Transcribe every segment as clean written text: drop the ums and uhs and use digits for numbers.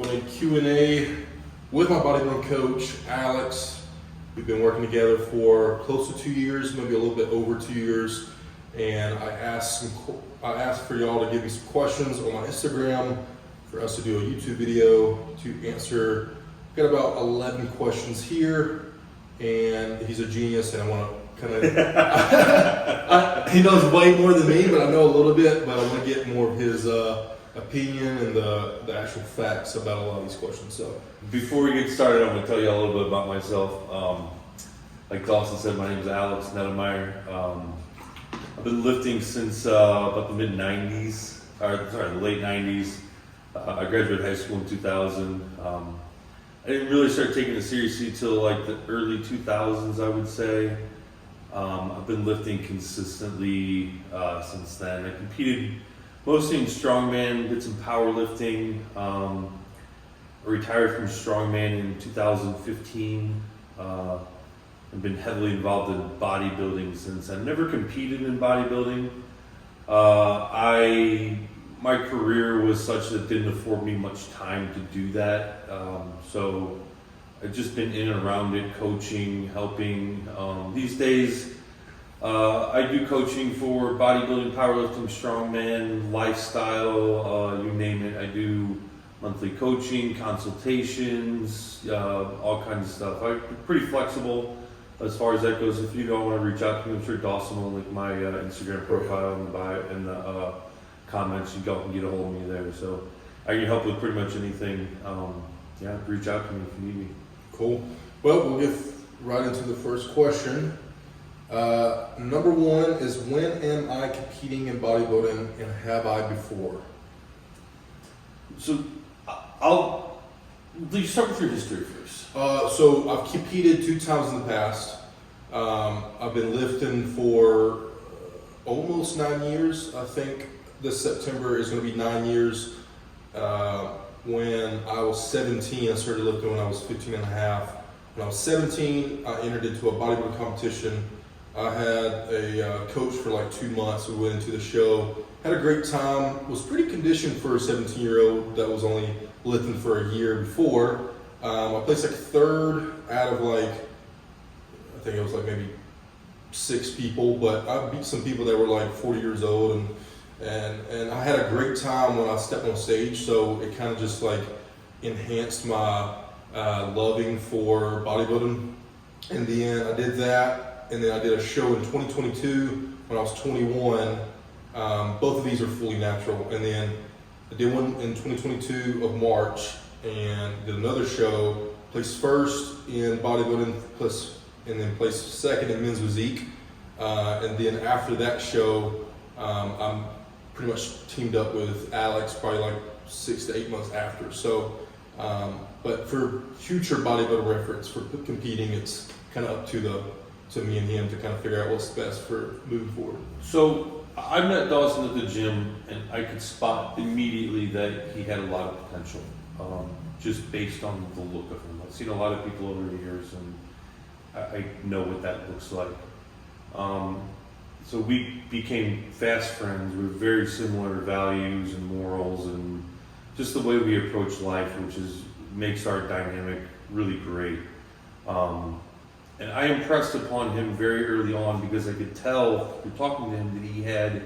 doing a Q&A with my bodybuilding coach, Alex. We've been working together for close to 2 years, maybe a little bit over 2 years. And I asked for y'all to give me some questions on my Instagram for us to do a YouTube video to answer. I've got about 11 questions here, and he's a genius, and I want to kind of, he knows way more than me, but I know a little bit, but I want to get more of his opinion and the actual facts about a lot of these questions. So before we get started, I'm going to tell you a little bit about myself. Like Dawson said, my name is Alex Nettemeyer. I've been lifting since about the the late 90s. I graduated high school in 2000. I didn't really start taking it seriously till like the early 2000s, I would say. I've been lifting consistently since then. I competed mostly in strongman, did some powerlifting. I retired from strongman in 2015. I've been heavily involved in bodybuilding since. I've never competed in bodybuilding. My career was such that it didn't afford me much time to do that. So I've just been in and around it, coaching, helping. These days, I do coaching for bodybuilding, powerlifting, strongman, lifestyle, you name it. I do monthly coaching, consultations, all kinds of stuff. I'm pretty flexible as far as that goes. If you don't want to reach out to me, I'm sure Dawson will link my Instagram profile in the bio and the comments. You can get a hold of me there. So I can help with pretty much anything. Reach out to me if you need me. Cool. Well, we'll get right into the first question. Number one is, when am I competing in bodybuilding, and have I before? So you start with your history first. So I've competed 2 times in the past. I've been lifting for almost 9 years. I think this September is going to be 9 years. When I was 17, I started lifting when I was 15 and a half. When I was 17, I entered into a bodybuilding competition. I had a coach for like 2 months. We went into the show, had a great time, was pretty conditioned for a 17-year-old that was only lifting for a year before. I placed like third out of I think it was like maybe 6 people, but I beat some people that were like 40 years old, and I had a great time when I stepped on stage. So it kind of just like enhanced my loving for bodybuilding. And then I did that, and then I did a show in 2022 when I was 21. Both of these are fully natural. And then I did one in 2022 of March, and did another show, placed first in bodybuilding, and then placed second in men's physique. And then after that show, I'm pretty much teamed up with Alex probably like 6 to 8 months after. So, but for future bodybuilding reference, for competing, it's kind of up to me and him to kind of figure out what's best for moving forward. So I met Dawson at the gym, and I could spot immediately that he had a lot of potential, just based on the look of him. I've seen a lot of people over the years, and I know what that looks like. So we became fast friends with very similar values and morals, and just the way we approach life, which makes our dynamic really great. And I impressed upon him very early on, because I could tell through talking to him that he had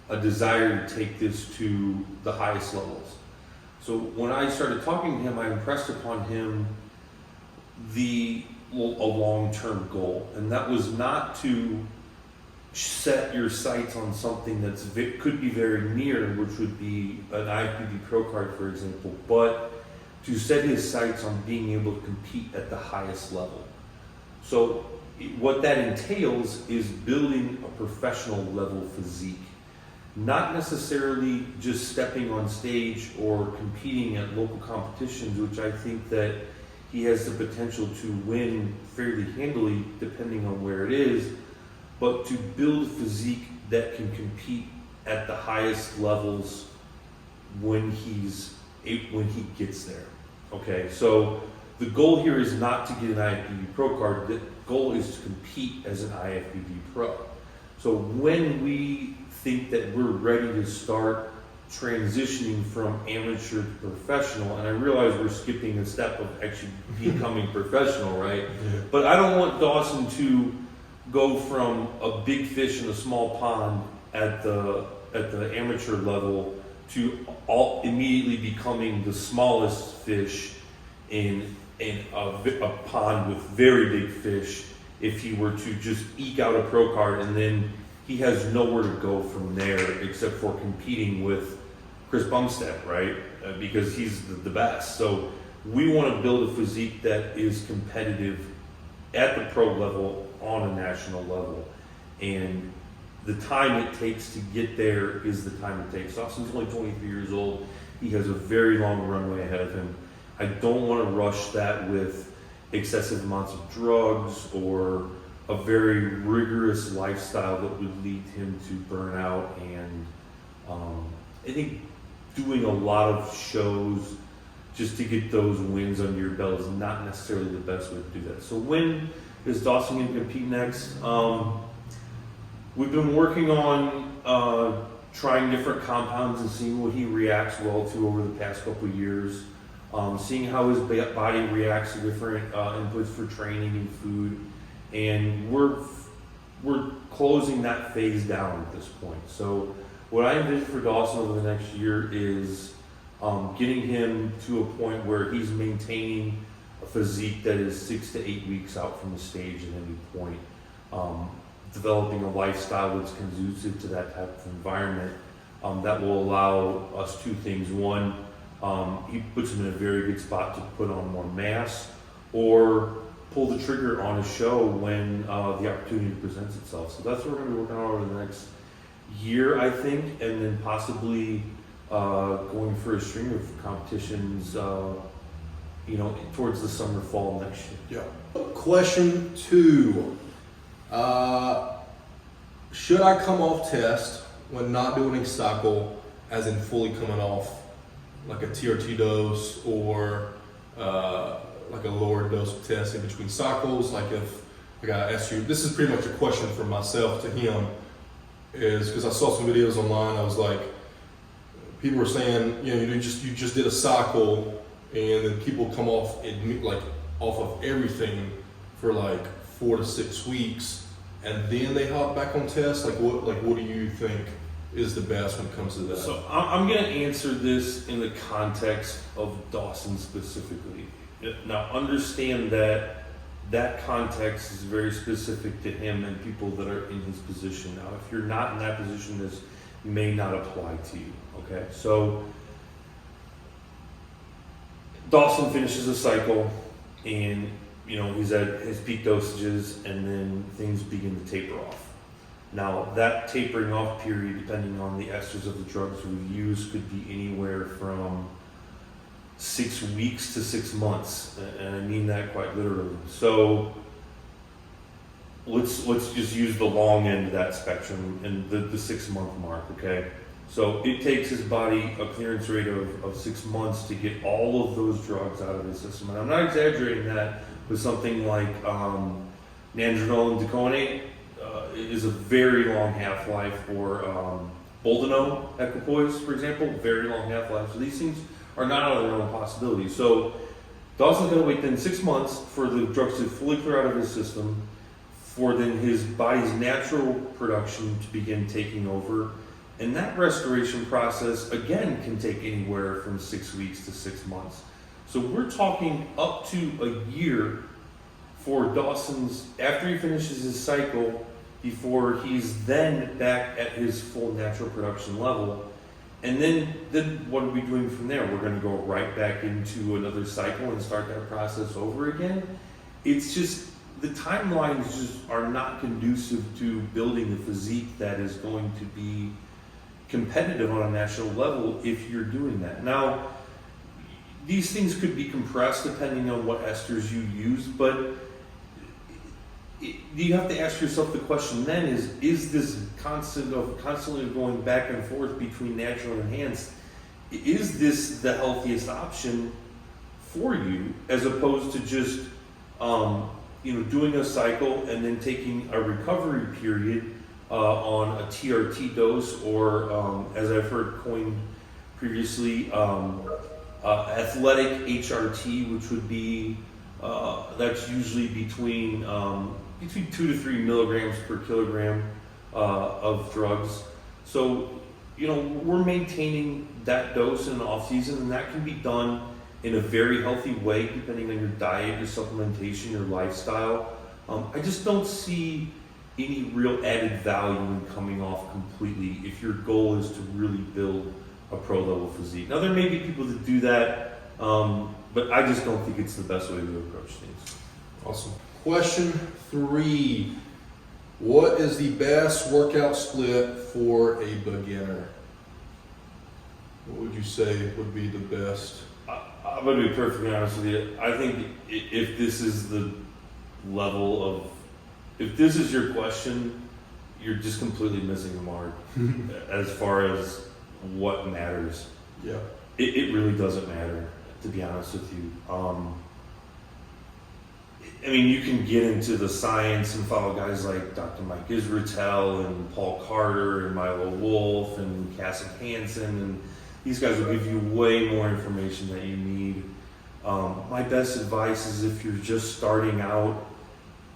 a desire to take this to the highest levels. So when I started talking to him, I impressed upon him a long-term goal, and that was not to set your sights on something could be very near, which would be an IFBB Pro card, for example, but to set his sights on being able to compete at the highest level. So what that entails is building a professional level physique, not necessarily just stepping on stage or competing at local competitions, which I think that he has the potential to win fairly handily depending on where it is, but to build a physique that can compete at the highest levels when he gets there. Okay, so the goal here is not to get an IFBB Pro card. The goal is to compete as an IFBB Pro. So when we think that we're ready to start transitioning from amateur to professional, and I realize we're skipping a step of actually becoming professional, right? Yeah. But I don't want Dawson to go from a big fish in a small pond at the amateur level to all immediately becoming the smallest fish in a pond with very big fish. If he were to just eke out a pro card, and then he has nowhere to go from there except for competing with Chris Bumstead, right? Because he's the best. So we want to build a physique that is competitive at the pro level on a national level. And the time it takes to get there is the time it takes. Austin's only 23 years old. He has a very long runway ahead of him. I don't want to rush that with excessive amounts of drugs or a very rigorous lifestyle that would lead him to burnout. And I think doing a lot of shows just to get those wins under your belt is not necessarily the best way to do that. So when is Dawson going to compete next? We've been working on trying different compounds and seeing what he reacts well to over the past couple of years. Seeing how his body reacts to different inputs for training and food, and we're closing that phase down at this point. So what I envision for Dawson over the next year is getting him to a point where he's maintaining a physique that is 6 to 8 weeks out from the stage at any point, developing a lifestyle that's conducive to that type of environment that will allow us two things. One, he puts him in a very good spot to put on more mass or pull the trigger on a show when the opportunity presents itself. So that's what we're going to be working on over the next year, I think, and then possibly going for a string of competitions, towards the summer, fall next year. Yeah. Question 2. Should I come off test when not doing a cycle, as in fully coming off like a TRT dose or like a lower dose of test in between cycles? Like if I gotta ask you, this is pretty much a question from myself to him, is because I saw some videos online. I was like, people were saying, you just did a cycle, and then people come off off of everything for like 4 to 6 weeks, and then they hop back on test. What do you think is the best when it comes to that? So I'm going to answer this in the context of Dawson specifically. Now understand that context is very specific to him and people that are in his position. Now if you're not in that position, this may not apply to you. Okay, so Dawson finishes a cycle, and he's at his peak dosages, and then things begin to taper off. Now that tapering off period, depending on the esters of the drugs we use, could be anywhere from 6 weeks to 6 months, and I mean that quite literally. So let's just use the long end of that spectrum and the 6-month mark. Okay. So it takes his body a clearance rate of 6 months to get all of those drugs out of his system. And I'm not exaggerating that, but something like nandrolone and deconate is a very long half-life, or boldenone equipoise, for example, very long half-life. So these things are not out of their own possibility. So Dawson's going to wait then 6 months for the drugs to fully clear out of his system, for then his body's natural production to begin taking over. And that restoration process, again, can take anywhere from 6 weeks to 6 months. So we're talking up to a year for Dawson's, after he finishes his cycle, before he's then back at his full natural production level. And then what are we doing from there? We're going to go right back into another cycle and start that process over again. It's just, the timelines just are not conducive to building a physique that is going to be competitive on a national level if you're doing that. Now, these things could be compressed depending on what esters you use, but you have to ask yourself the question then is this constantly going back and forth between natural and enhanced, is this the healthiest option for you, as opposed to just doing a cycle and then taking a recovery period on a TRT dose, or as I've heard coined previously. Athletic HRT, which would be that's usually between 2 to 3 milligrams per kilogram of drugs. So, we're maintaining that dose in the off season, and that can be done in a very healthy way, depending on your diet, your supplementation, your lifestyle. I just don't see any real added value in coming off completely if your goal is to really build a pro level physique. Now, there may be people that do that, but I just don't think it's the best way to approach things. Awesome. Question 3. What is the best workout split for a beginner? What would you say would be the best? I'm going to be perfectly honest with you. I think if this is the level of, if this is your question, you're just completely missing the mark as far as what matters. Yeah. It really doesn't matter, to be honest with you. I mean, you can get into the science and follow guys like Dr. Mike Israetel and Paul Carter and Milo Wolf and Cassie Hansen, and these guys will give you way more information that you need. My best advice is if you're just starting out,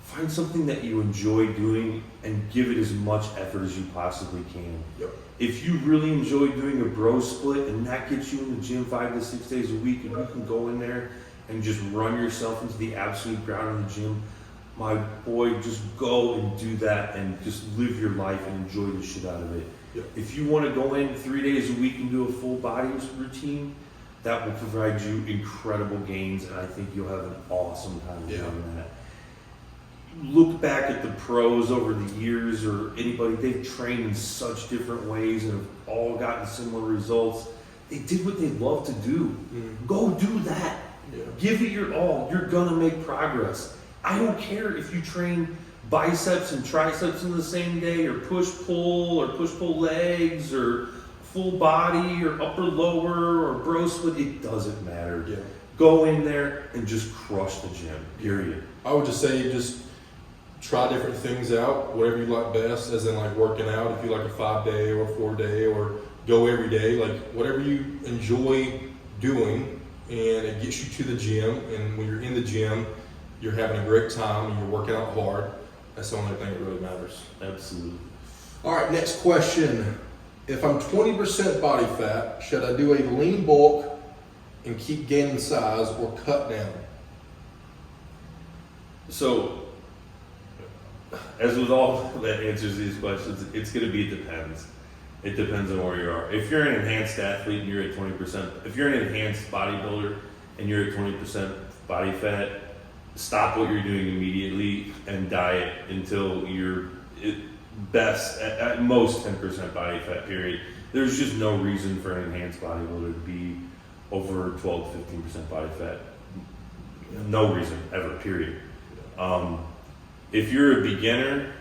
find something that you enjoy doing and give it as much effort as you possibly can. Yep. If you really enjoy doing a bro split and that gets you in the gym 5 to 6 days a week, and you can go in there and just run yourself into the absolute ground in the gym, my boy, just go and do that and just live your life and enjoy the shit out of it. Yep. If you want to go in 3 days a week and do a full body routine, that will provide you incredible gains, and I think you'll have an awesome time doing that. Look back at the pros over the years, or anybody, they've trained in such different ways and have all gotten similar results. They did what they love to do. Mm-hmm. Go do that. Yeah. Give it your all. You're gonna make progress. I don't care if you train biceps and triceps in the same day, or push-pull legs, or full body, or upper lower, or bro split. It doesn't matter. Yeah. Go in there and just crush the gym, period. I would just say just try different things out, whatever you like best, as in like working out, if you like a 5-day or a 4-day, or go every day, like whatever you enjoy doing, and it gets you to the gym, and when you're in the gym, you're having a great time and you're working out hard. That's the only thing that really matters. Absolutely. All right, next question. If I'm 20% body fat, should I do a lean bulk and keep gaining size, or cut down? So, as with all that answers these questions, it's going to be, it depends. It depends on where you are. If you're an enhanced athlete and you're at 20%, if you're an enhanced bodybuilder and you're at 20% body fat, stop what you're doing immediately and diet until you're at most 10% body fat, period. There's just no reason for an enhanced bodybuilder to be over 12 to 15% body fat. No reason, ever, period. If you're a beginner,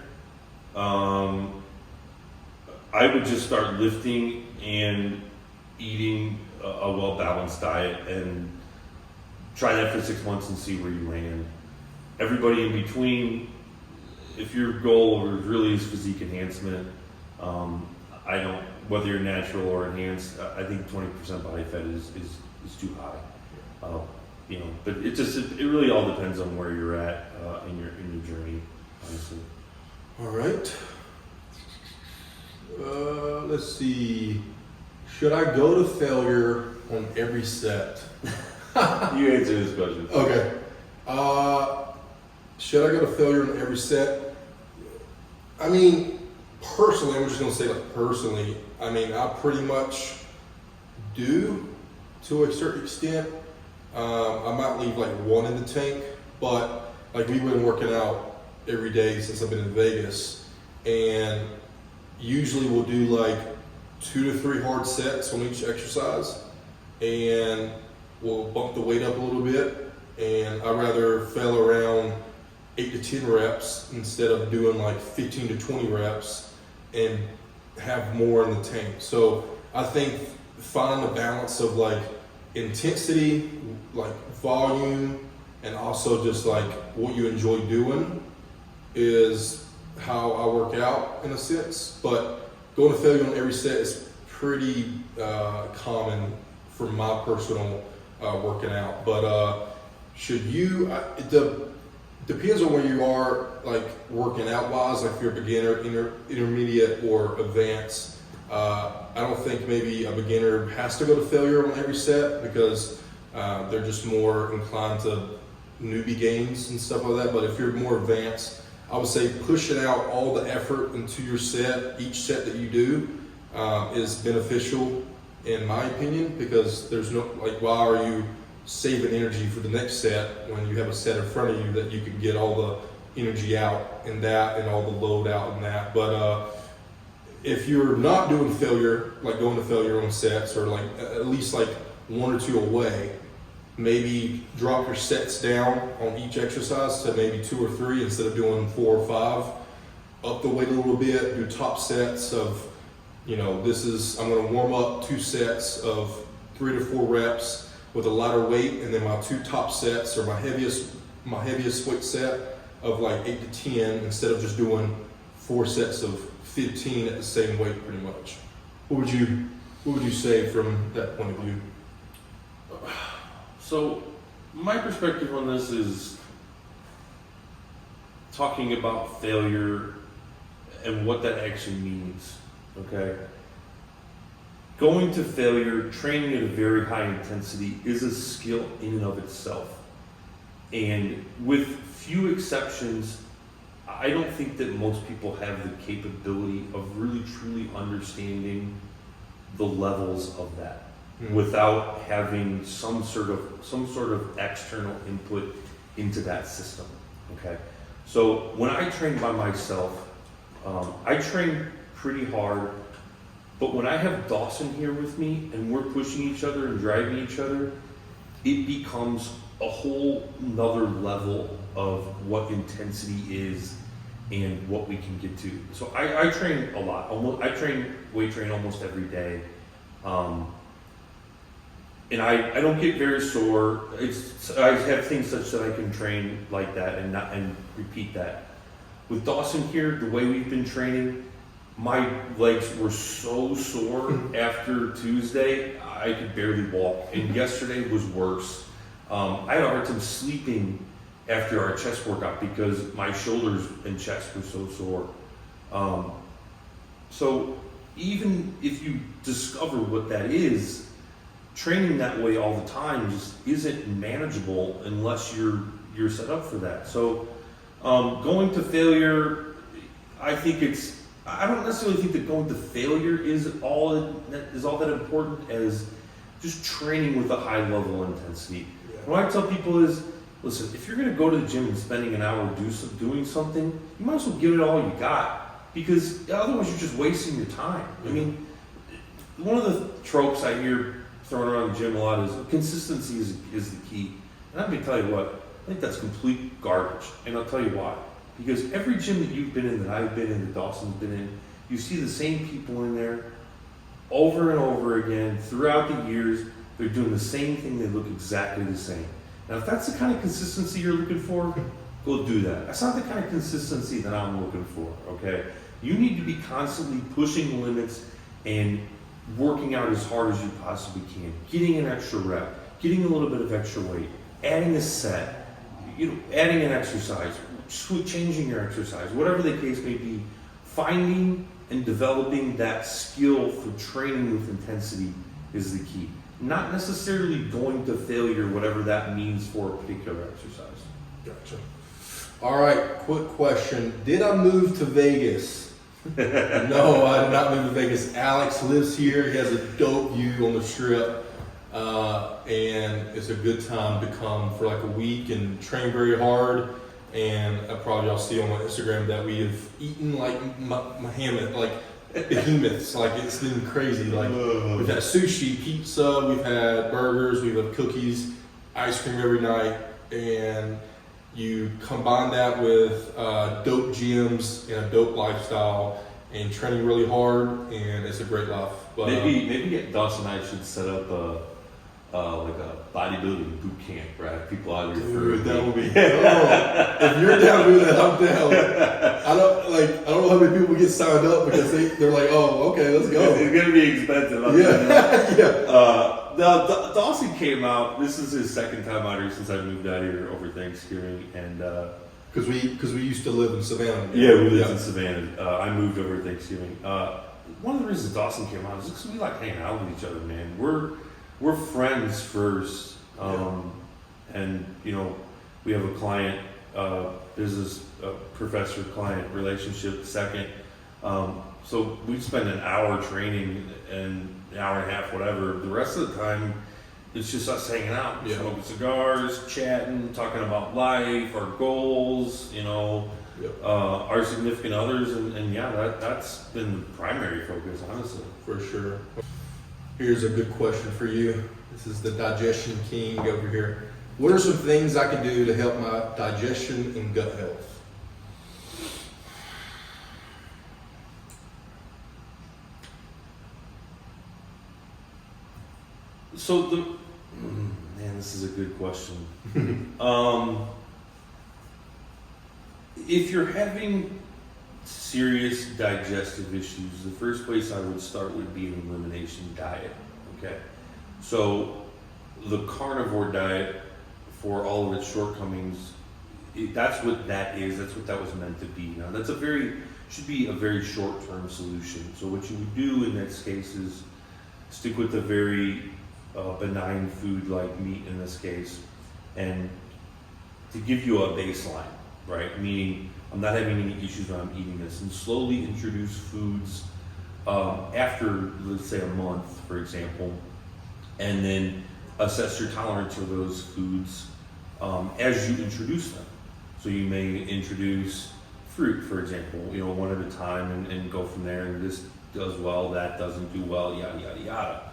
I would just start lifting and eating a well-balanced diet and try that for 6 months and see where you land. Everybody in between, if your goal really is physique enhancement, whether you're natural or enhanced, I think 20% body fat is too high. But it really all depends on where you're at in your journey, honestly. All right. Let's see. Should I go to failure on every set? You answer this question. Okay. Should I go to failure on every set? I mean, personally, I'm just going to say like personally, I mean, I pretty much do to a certain extent. I might leave like one in the tank, but like we've been working out every day since I've been in Vegas, and usually we'll do like 2 to 3 hard sets on each exercise, and we'll bump the weight up a little bit, and I'd rather fail around 8 to 10 reps instead of doing like 15 to 20 reps and have more in the tank. So I think finding a balance of like intensity, like volume, and also just like what you enjoy doing is how I work out in a sense. But going to failure on every set is pretty common for my personal working out. But should you? Depends on where you are, like working out wise. Like if you're a beginner, intermediate, or advanced. I don't think maybe a beginner has to go to failure on every set because they're just more inclined to newbie games and stuff like that. But if you're more advanced, I would say pushing out all the effort into your set, each set that you do, is beneficial in my opinion, because there's no, like, why are you saving energy for the next set when you have a set in front of you that you can get all the energy out in that and all the load out in that. But if you're not doing failure, like going to failure on sets, or like at least like 1 or 2 away, maybe drop your sets down on each exercise to maybe 2 or 3 instead of doing 4 or 5. Up the weight a little bit, do top sets of, I'm going to warm up 2 sets of 3 to 4 reps with a lighter weight, and then my 2 top sets or my heaviest weight set of like 8 to 10 instead of just doing 4 sets of 15 at the same weight pretty much. What would you say from that point of view? So my perspective on this is talking about failure and what that actually means, okay? Going to failure, training at a very high intensity is a skill in and of itself. And with few exceptions, I don't think that most people have the capability of really truly understanding the levels of that without having some sort of external input into that system. Okay, so when I train by myself, I train pretty hard, but when I have Dawson here with me and we're pushing each other and driving each other, it becomes a whole nother level of what intensity is and what we can get to. So I train a lot. I weight train almost every day. And I don't get very sore. I have things such that I can train like that and repeat that. With Dawson here, the way we've been training, my legs were so sore after Tuesday, I could barely walk. And yesterday was worse. I had a hard time sleeping after our chest workout because my shoulders and chest were so sore. So even if you discover what that is, training that way all the time just isn't manageable unless you're set up for that. So going to failure, I don't necessarily think that going to failure is all that important as just training with a high level of intensity. Yeah. What I tell people is, listen, if you're going to go to the gym and spending an hour doing something, you might as well give it all you got, because otherwise you're just wasting your time. I mean, one of the tropes I hear thrown around the gym a lot is consistency is the key. And I'm going to tell you what, I think that's complete garbage. And I'll tell you why. Because every gym that you've been in, that I've been in, that Dawson's been in, you see the same people in there over and over again throughout the years. They're doing the same thing, they look exactly the same. Now, if that's the kind of consistency you're looking for, go do that. That's not the kind of consistency that I'm looking for, okay? You need to be constantly pushing limits and working out as hard as you possibly can, getting an extra rep, getting a little bit of extra weight, adding a set, adding an exercise, changing your exercise, whatever the case may be. Finding and developing that skill for training with intensity is the key. Not necessarily going to failure, whatever that means for a particular exercise. Gotcha. All right, quick question. Did I move to Vegas? No, I did not move to Vegas. Alex lives here. He has a dope view on the strip. And it's a good time to come for like a week and train very hard. And probably y'all see on my Instagram that we have eaten like behemoth, like behemoths. Like it's been crazy. Like we've had sushi, pizza, we've had burgers, we've had cookies, ice cream every night, and you combine that with dope gyms and a dope lifestyle and training really hard, and it's a great life. But maybe Dawson and I should set up like a bodybuilding boot camp, right? People out here Dude, that would be for if you're down with that, I'm down. I don't know how many people get signed up because they're like, oh, okay, let's go. It's gonna be expensive. Yeah. Now Dawson came out. This is his second time out here since I moved out here over Thanksgiving, and Because we used to live in Savannah. yeah, we lived in Savannah. I moved over Thanksgiving. One of the reasons Dawson came out is because we like hanging out with each other, man. We're friends first, and you know, we have a client, business professor client relationship second. So we spend an hour training and an hour and a half, whatever. The rest of the time, it's just us hanging out, smoking cigars, chatting, talking about life, our goals, you know, our significant others, and yeah, that's been the primary focus, honestly. For sure. Here's a good question for you. This is the digestion king over here. What are some things I can do to help my digestion and gut health? So man, this is a good question. If you're having serious digestive issues, the first place I would start would be an elimination diet. Okay, so the carnivore diet, for all of its shortcomings, that's what that is. That's what that was meant to be. Now, should be a very short-term solution. So what you would do in this case is stick with a very benign food like meat in this case, and to give you a baseline, right? Meaning I'm not having any issues when I'm eating this, and slowly introduce foods after, let's say, a month, for example, and then assess your tolerance for those foods as you introduce them. So you may introduce fruit, for example, you know, one at a time, and go from there. And this does well, that doesn't do well, yada yada yada.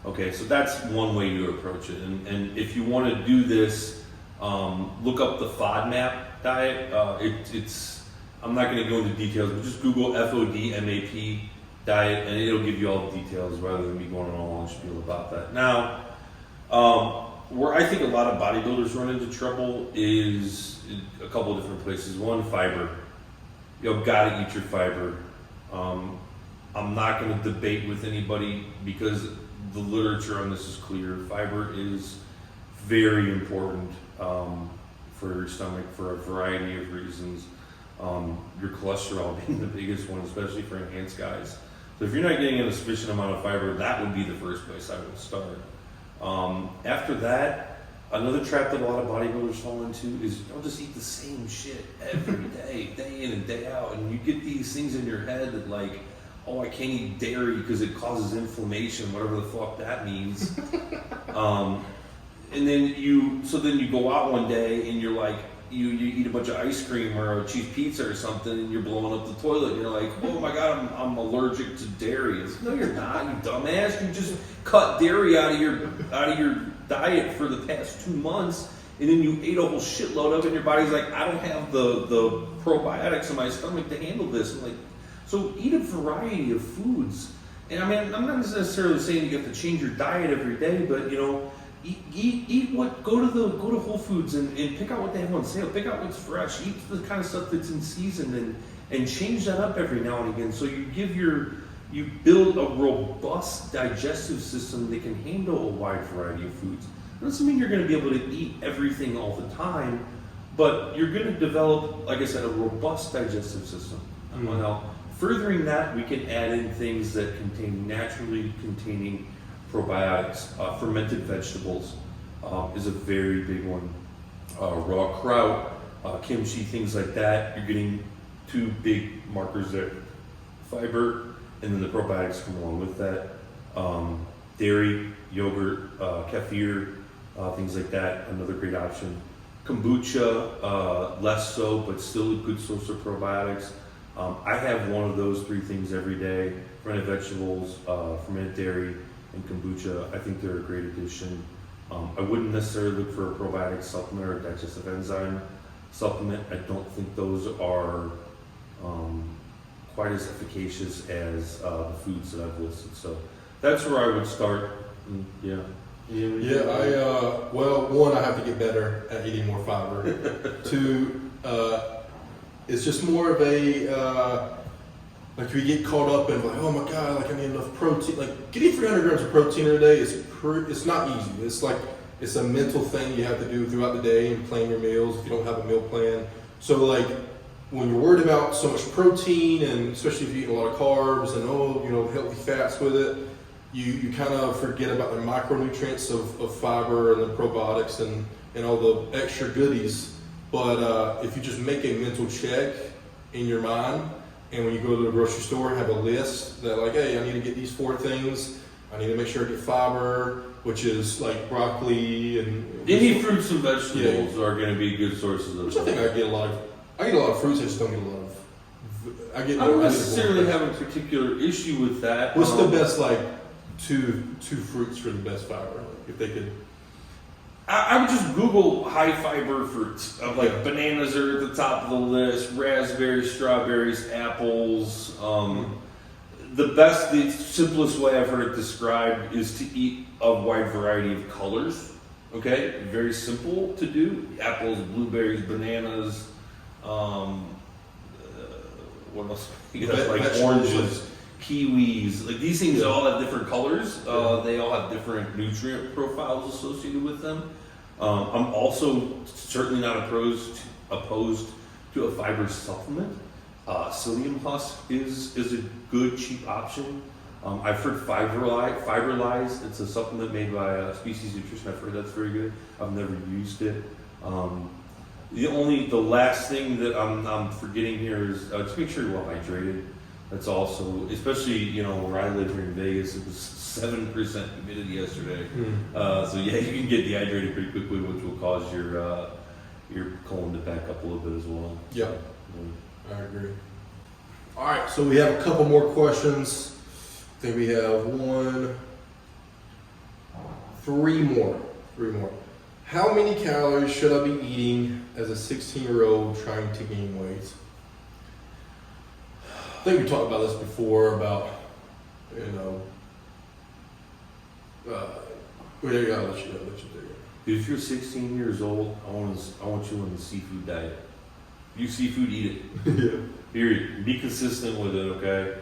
Okay, so that's one way to approach it. And if you want to do this, look up the FODMAP diet. It's I'm not going to go into details, but just Google FODMAP diet, and it'll give you all the details rather than me going on a long spiel about that. Now, where I think a lot of bodybuilders run into trouble is a couple of different places. One, fiber. You've got to eat your fiber. I'm not going to debate with anybody because the literature on this is clear. Fiber is very important for your stomach for a variety of reasons. Your cholesterol being the biggest one, especially for enhanced guys. So if you're not getting in a sufficient amount of fiber, that would be the first place I would start. After that, another trap that a lot of bodybuilders fall into is they'll just eat the same shit every day, day in and day out, and you get these things in your head that like, oh, I can't eat dairy because it causes inflammation, whatever the fuck that means. And then you go out one day and you're like, you eat a bunch of ice cream or a cheese pizza or something, and you're blowing up the toilet. And you're like, oh my god, I'm allergic to dairy. It's, no, you're not, you dumbass. You just cut dairy out of your diet for the past 2 months, and then you ate a whole shitload of it. And your body's like, I don't have the probiotics in my stomach to handle this. And like, so eat a variety of foods. And I mean, I'm not necessarily saying you have to change your diet every day, but you know, eat what, go to Whole Foods and pick out what they have on sale, pick out what's fresh, eat the kind of stuff that's in season, and change that up every now and again. So you build a robust digestive system that can handle a wide variety of foods. That doesn't mean you're going to be able to eat everything all the time, but you're going to develop, like I said, a robust digestive system. Now, furthering that, we can add in things that contain naturally containing probiotics. Fermented vegetables is a very big one. Raw kraut, kimchi, things like that. You're getting two big markers there. Fiber, and then the probiotics come along with that. Dairy, yogurt, kefir, things like that, another great option. Kombucha, less so, but still a good source of probiotics. I have one of those three things every day: fermented vegetables, fermented dairy, and kombucha. I think they're a great addition. I wouldn't necessarily look for a probiotic supplement or a digestive enzyme supplement. I don't think those are quite as efficacious as the foods that I've listed. So that's where I would start. Yeah. Yeah, well, one, I have to get better at eating more fiber. Two, it's just more of a, like we get caught up in like, oh my God, like I need enough protein. Like getting 300 grams of protein in a day it's not easy. It's like, it's a mental thing you have to do throughout the day and plan your meals if you don't have a meal plan. So like, when you're worried about so much protein, and especially if you eat a lot of carbs and healthy fats with it, you kind of forget about the micronutrients of fiber and the probiotics and all the extra goodies. But if you just make a mental check in your mind, and when you go to the grocery store, have a list that like, hey, I need to get these 4 things. I need to make sure I get fiber, which is like broccoli and any fruits and vegetables are going to be good sources of. Which I think I get a lot of fruits. I just don't get a lot of. I don't necessarily have a particular issue with that. What's the best like two fruits for the best fiber? Like, if they could. I would just Google high fiber fruits. Bananas are at the top of the list. Raspberries, strawberries, apples. The simplest way I've heard it described is to eat a wide variety of colors. Okay, very simple to do. Apples, blueberries, bananas. What else? Like oranges, kiwis. Like these things all have different colors. They all have different nutrient profiles associated with them. I'm also certainly not opposed to a fiber supplement. Psyllium husk is a good cheap option. I've heard Fiberlize. It's a supplement made by Species Nutrition. I've heard that's very good. I've never used it. The last thing that I'm forgetting here is to make sure you're well hydrated. That's also, especially where I live here in Vegas, it was 7% humidity yesterday. So yeah, you can get dehydrated pretty quickly, which will cause your colon to back up a little bit as well. Yeah, I agree. All right, so we have a couple more questions. I think we have three more. How many calories should I be eating as a 16-year-old trying to gain weight? I think we talked about this before about, I'll let you do it. If you're 16 years old, I want you on the seafood diet. You seafood, eat it. Yeah. Period. Be consistent with it, okay?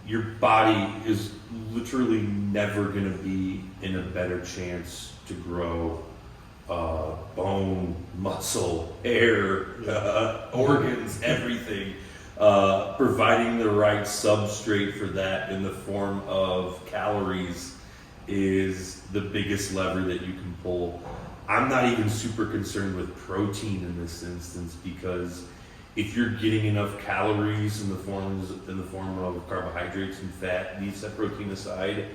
Your body is literally never going to be in a better chance to grow bone, muscle, hair, organs, everything. Providing the right substrate for that in the form of calories is the biggest lever that you can pull. I'm not even super concerned with protein in this instance, because if you're getting enough calories in the form of carbohydrates and fat, leave that protein aside,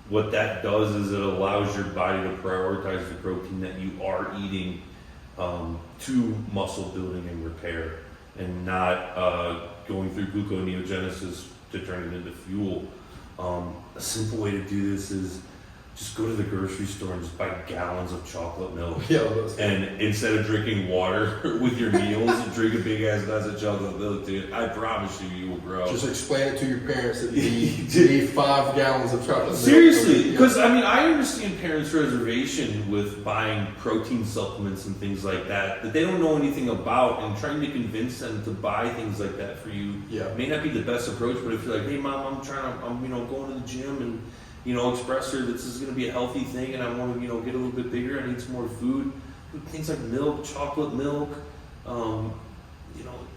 what that does is it allows your body to prioritize the protein that you are eating to muscle building and repair, and not going through gluconeogenesis to turn it into fuel. A simple way to do this is just go to the grocery store and just buy gallons of chocolate milk. Yeah, and instead of drinking water with your meals, drink a big ass glass of chocolate milk, dude. I promise you will grow. Just explain it to your parents that you need 5 gallons of chocolate milk. Seriously, because I understand parents' reservation with buying protein supplements and things like that they don't know anything about, and trying to convince them to buy things like that for you may not be the best approach. But if you're like, hey mom, I'm going to the gym and express her this is going to be a healthy thing, and I want to get a little bit bigger, I need some more food, things like milk, chocolate milk,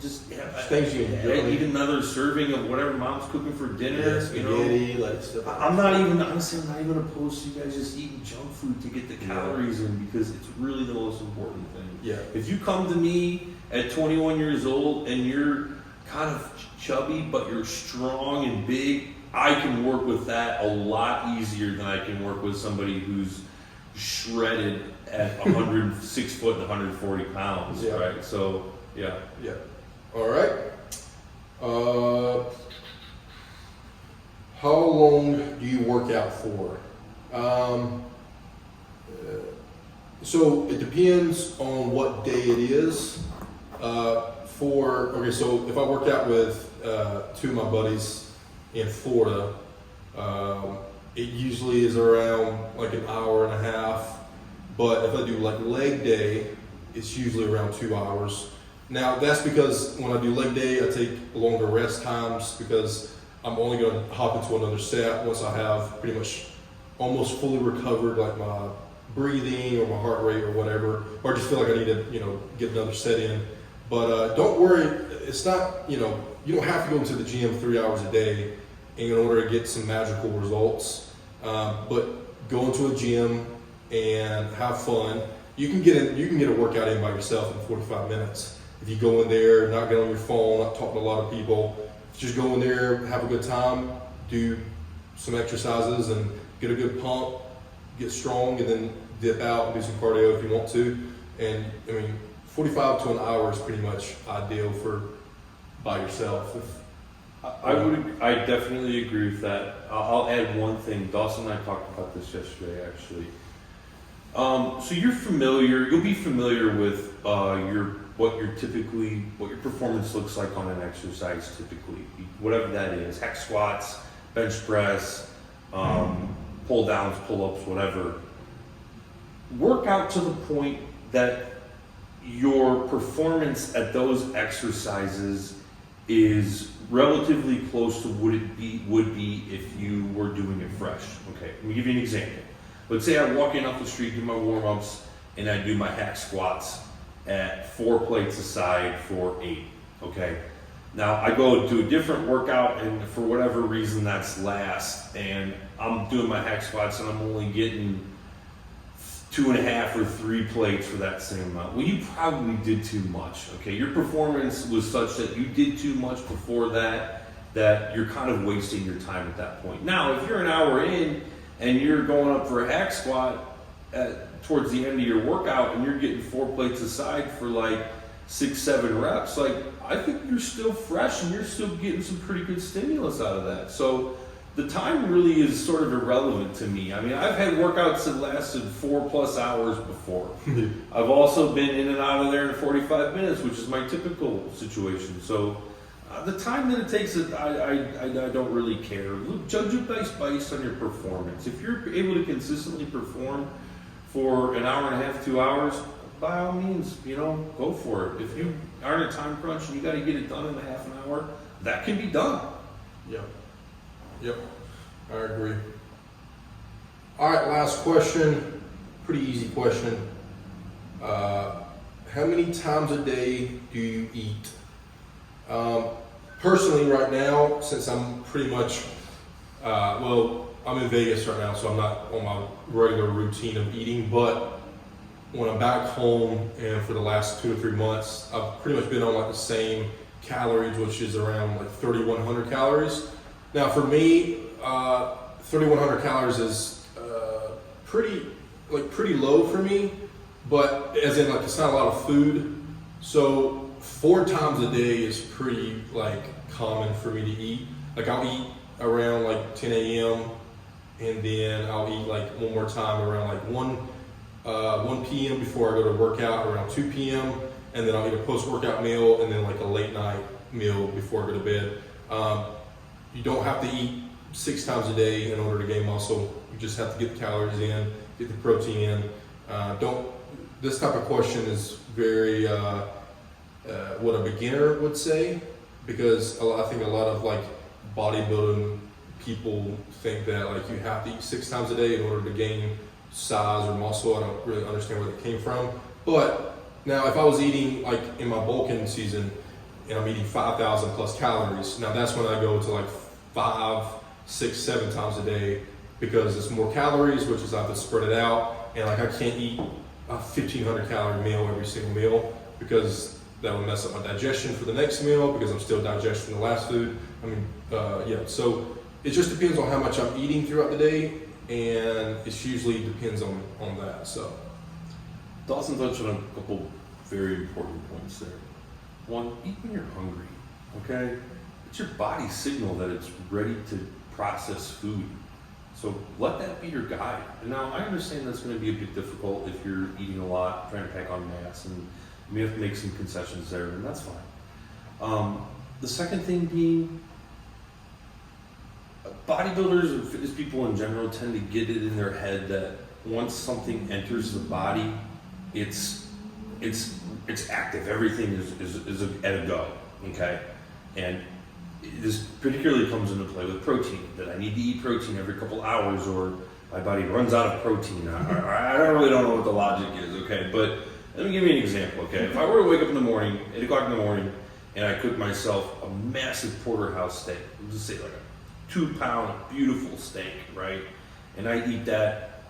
just things you enjoy. Eat another serving of whatever mom's cooking for dinner. Spaghetti, like stuff. I'm not even opposed to you guys just eating junk food to get the calories in, because it's really the most important thing. Yeah. If you come to me at 21 years old and you're kind of chubby but you're strong and big, I can work with that a lot easier than I can work with somebody who's shredded at 106 foot and 140 pounds, right? So, yeah. Yeah. All right. How long do you work out for? So it depends on what day it is. So if I work out with 2 of my buddies in Florida, it usually is around like an hour and a half. But if I do like leg day, it's usually around 2 hours. Now that's because when I do leg day, I take longer rest times because I'm only going to hop into another set once I have pretty much almost fully recovered like my breathing or my heart rate or whatever, or I just feel like I need to, get another set in. But don't worry, it's not, you don't have to go into the gym 3 hours a day in order to get some magical results. But go into a gym and have fun. You can get a workout in by yourself in 45 minutes. If you go in there, not get on your phone, not talk to a lot of people, just go in there, have a good time, do some exercises and get a good pump, get strong, and then dip out and do some cardio if you want to. And 45 to an hour is pretty much ideal for by yourself. I definitely agree with that. I'll add one thing. Dawson and I talked about this yesterday, actually. So you'll be familiar with what your performance looks like on an exercise typically, whatever that is, hex squats, bench press, pull downs, pull ups, whatever. Work out to the point that your performance at those exercises is relatively close to what it would be if you were doing it fresh. Okay, let me give you an example. Let's say I walk in off the street, do my warm-ups, and I do my hack squats at 4 plates aside for 8, okay? Now I go to a different workout and for whatever reason that's last, and I'm doing my hack squats and I'm only getting 2.5 or 3 plates for that same amount. Well, you probably did too much, okay? Your performance was such that you did too much before that you're kind of wasting your time at that point. Now, if you're an hour in and you're going up for a hack squat towards the end of your workout and you're getting 4 plates aside for like 6-7 reps, like I think you're still fresh and you're still getting some pretty good stimulus out of that. So the time really is sort of irrelevant to me. I mean, I've had workouts that lasted 4+ hours before. I've also been in and out of there in 45 minutes, which is my typical situation. So the time that it takes, I don't really care. Look, judge it based on your performance. If you're able to consistently perform for an hour and a half, 2 hours, by all means, go for it. If you are in a time crunch and you got to get it done in a half an hour, that can be done. Yep, I agree. All right, last question. Pretty easy question. How many times a day do you eat? Personally, right now, since I'm pretty much, I'm in Vegas right now, so I'm not on my regular routine of eating, but when I'm back home and for the last 2 or 3 months, I've pretty much been on like the same calories, which is around like 3,100 calories. Now for me, 3,100 calories is pretty low for me, but as in like it's not a lot of food. So 4 times a day is pretty like common for me to eat. Like I'll eat around like 10 a.m. and then I'll eat like one more time around like 1 p.m. before I go to workout around 2 p.m. and then I'll eat a post-workout meal and then like a late night meal before I go to bed. You don't have to eat 6 times a day in order to gain muscle. You just have to get the calories in, get the protein in. This type of question is very what a beginner would say, because I think a lot of like bodybuilding people think that like you have to eat 6 times a day in order to gain size or muscle. I don't really understand where that came from. But now if I was eating like in my bulking season and I'm eating 5,000 plus calories, now that's when I go to like 5, 6, 7 times a day, because it's more calories, which is I have to spread it out, and like I can't eat a 1,500 calorie meal every single meal because that would mess up my digestion for the next meal because I'm still digesting the last food. So it just depends on how much I'm eating throughout the day, and it usually depends on that. So Dawson touched on a couple very important points there. One, eat when you're hungry, okay? It's your body's signal that it's ready to process food. So let that be your guide. And now I understand that's going to be a bit difficult if you're eating a lot, trying to pack on mass, and you have to make some concessions there, and that's fine. The second thing being, bodybuilders and fitness people in general tend to get it in their head that once something enters the body, it's active. Everything is at a go. Okay, and this particularly comes into play with protein. That I need to eat protein every couple hours, or my body runs out of protein. I don't know what the logic is. Okay, but let me give you an example. Okay, if I were to wake up in the morning, 8 o'clock in the morning, and I cook myself a massive porterhouse steak, let's just say like a 2-pound beautiful steak, right? And I eat that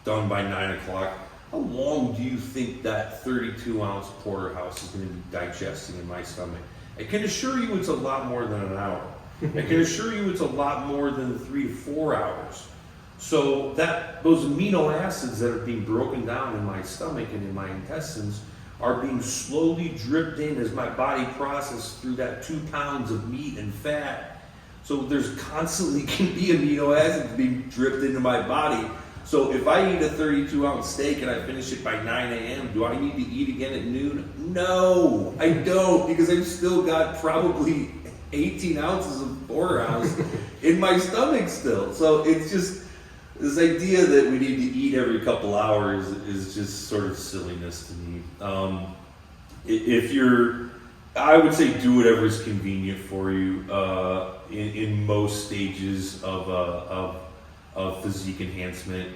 done by 9 o'clock. How long do you think that 32-ounce porterhouse is going to be digesting in my stomach? I can assure you it's a lot more than an hour. I can assure you it's a lot more than 3 to 4 hours. So those amino acids that are being broken down in my stomach and in my intestines are being slowly dripped in as my body processes through that 2 pounds of meat and fat. So there's constantly can be amino acids being dripped into my body. So if I eat a 32-ounce steak and I finish it by 9 a.m., do I need to eat again at noon? No, I don't, because I've still got probably 18 ounces of porterhouse in my stomach still. So it's just, this idea that we need to eat every couple hours is just sort of silliness to me. I would say do whatever is convenient for you in most stages of physique enhancement.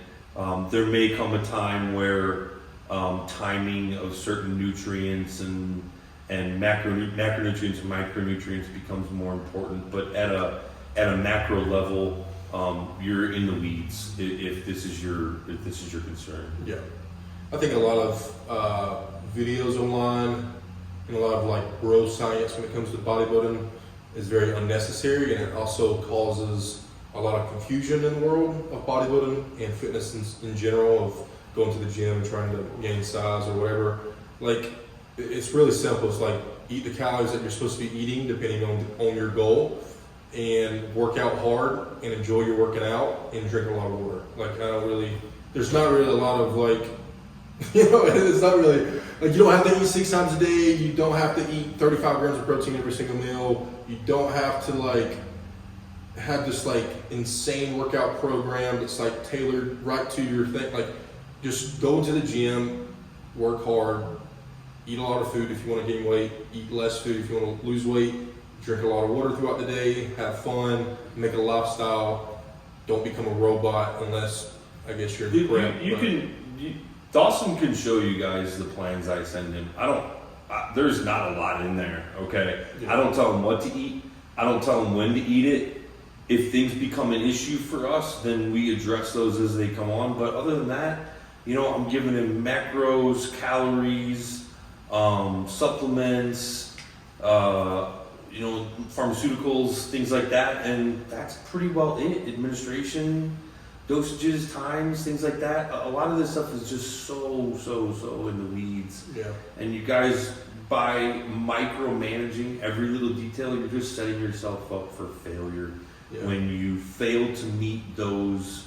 There may come a time where timing of certain nutrients and macronutrients and micronutrients becomes more important. But at a macro level, you're in the weeds if this is your concern. Yeah, I think a lot of videos online and a lot of like bro science when it comes to bodybuilding is very unnecessary, and it also causes a lot of confusion in the world of bodybuilding and fitness in general, of going to the gym and trying to gain size or whatever. Like, it's really simple. It's like, eat the calories that you're supposed to be eating depending on your goal, and work out hard and enjoy your working out, and drink a lot of water. Like, there's not really a lot of like, it's not really, like, you don't have to eat 6 times a day, you don't have to eat 35 grams of protein every single meal, you don't have to like have this like insane workout program that's like tailored right to your thing. Like, just go to the gym, work hard, eat a lot of food if you want to gain weight, eat less food if you want to lose weight, drink a lot of water throughout the day, have fun, make it a lifestyle. Don't become a robot unless, I guess, you're Dawson can show you guys the plans I send him. There's not a lot in there, okay? Yeah. I don't tell him what to eat. I don't tell him when to eat it. If things become an issue for us, then we address those as they come on. But other than that, I'm giving him macros, calories, supplements, pharmaceuticals, things like that. And that's pretty well it. Administration, dosages, times, things like that. A lot of this stuff is just so in the weeds. Yeah. And you guys, by micromanaging every little detail, you're just setting yourself up for failure. Yeah. When you fail to meet those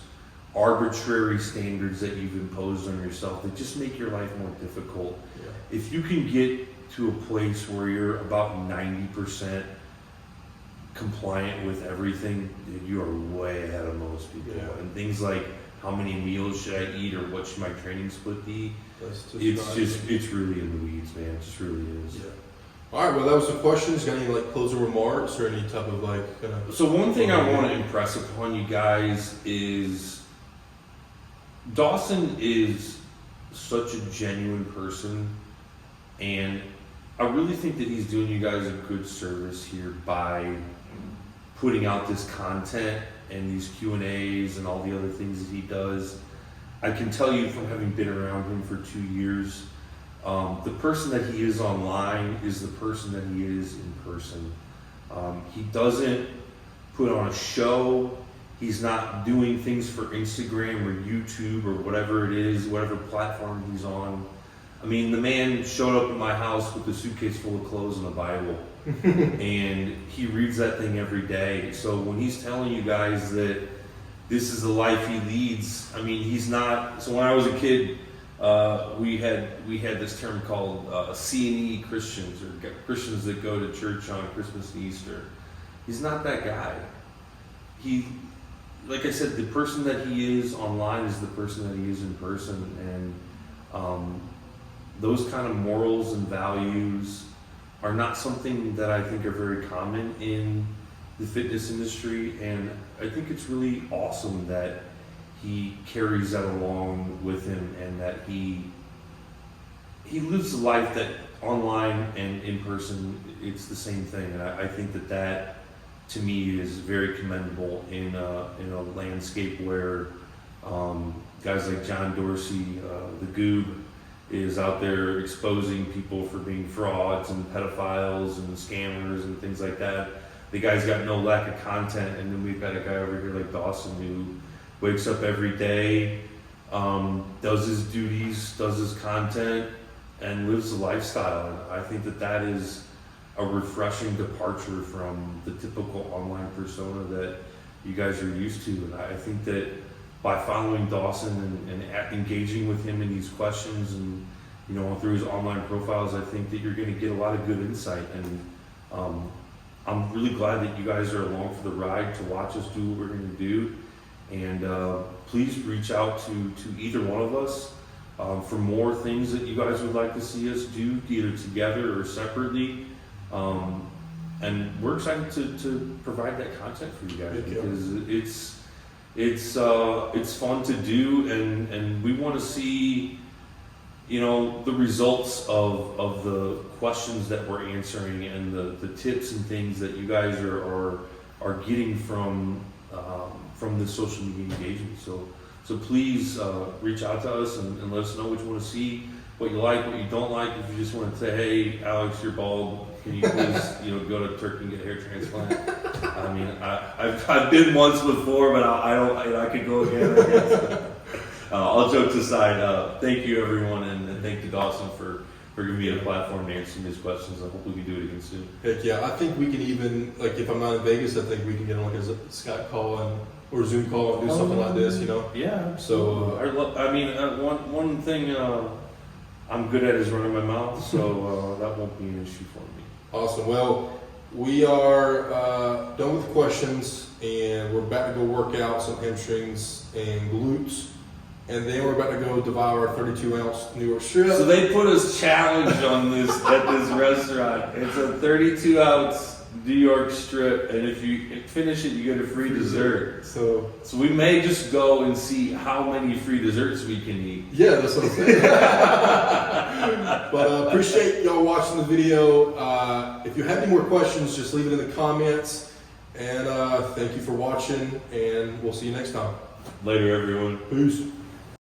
arbitrary standards that you've imposed on yourself, that just make your life more difficult. Yeah. If you can get to a place where you're about 90% compliant with everything, you are way ahead of most people. Yeah. And things like how many meals should I eat, or what should my training split be? It's really in the weeds, man. It just really is. Yeah. All right, well, that was the questions. Got any like closing remarks or any type of like kind of? So one thing I want to impress upon you guys is Dawson is such a genuine person, and I really think that he's doing you guys a good service here by putting out this content and these Q&As and all the other things that he does. I can tell you from having been around him for 2 years, the person that he is online is the person that he is in person. He doesn't put on a show. He's not doing things for Instagram or YouTube or whatever it is, whatever platform he's on. I mean, the man showed up at my house with a suitcase full of clothes and a Bible. And he reads that thing every day. So when he's telling you guys that this is the life he leads, I mean, he's not. So when I was a kid, we had this term called C&E Christians, or Christians that go to church on Christmas and Easter. He's not that guy. like I said, the person that he is online is the person that he is in person, and those kind of morals and values are not something that I think are very common in the fitness industry, and I think it's really awesome that he carries that along with him, and that he lives a life that online and in person, it's the same thing. And I think that to me is very commendable in a landscape where guys like John Dorsey, the Goob, is out there exposing people for being frauds and pedophiles and scammers and things like that. The guy's got no lack of content, and then we've got a guy over here like Dawson who wakes up every day, does his duties, does his content, and lives a lifestyle. And I think that is a refreshing departure from the typical online persona that you guys are used to. And I think that by following Dawson and engaging with him in these questions and, you know, through his online profiles, I think that you're going to get a lot of good insight. And I'm really glad that you guys are along for the ride to watch us do what we're going to do. And please reach out to either one of us for more things that you guys would like to see us do, either together or separately. And we're excited to provide that content for you guys, because it's fun to do, and we want to see, you know, the results of the questions that we're answering and the tips and things that you guys are getting from the social media engagement. So please reach out to us and let us know what you want to see, what you like, what you don't like. If you just want to say, hey, Alex, you're bald, can you please go to Turkey and get a hair transplant? I mean, I've been once before, but I could go again, I guess. All jokes aside, thank you everyone, and thank you Dawson for giving me a platform to answer these questions. I hope we can do it again soon. Heck yeah, I think we can even, like, if I'm not in Vegas, I think we can get on like a Skype call or Zoom call and do something like this, you know? Yeah. So, one thing I'm good at is running my mouth, so that won't be an issue for me. Awesome. Well, we are done with the questions, and we're about to go work out some hamstrings and glutes, and then we're about to go devour a 32-ounce New York strip. So they put us challenge on this at this restaurant. It's a 32-ounce New York strip, and if you finish it, you get a free dessert. So we may just go and see how many free desserts we can eat. Yeah, that's what I'm saying. But appreciate y'all watching the video. If you have any more questions, just leave it in the comments. And thank you for watching, and we'll see you next time. Later, everyone. Peace.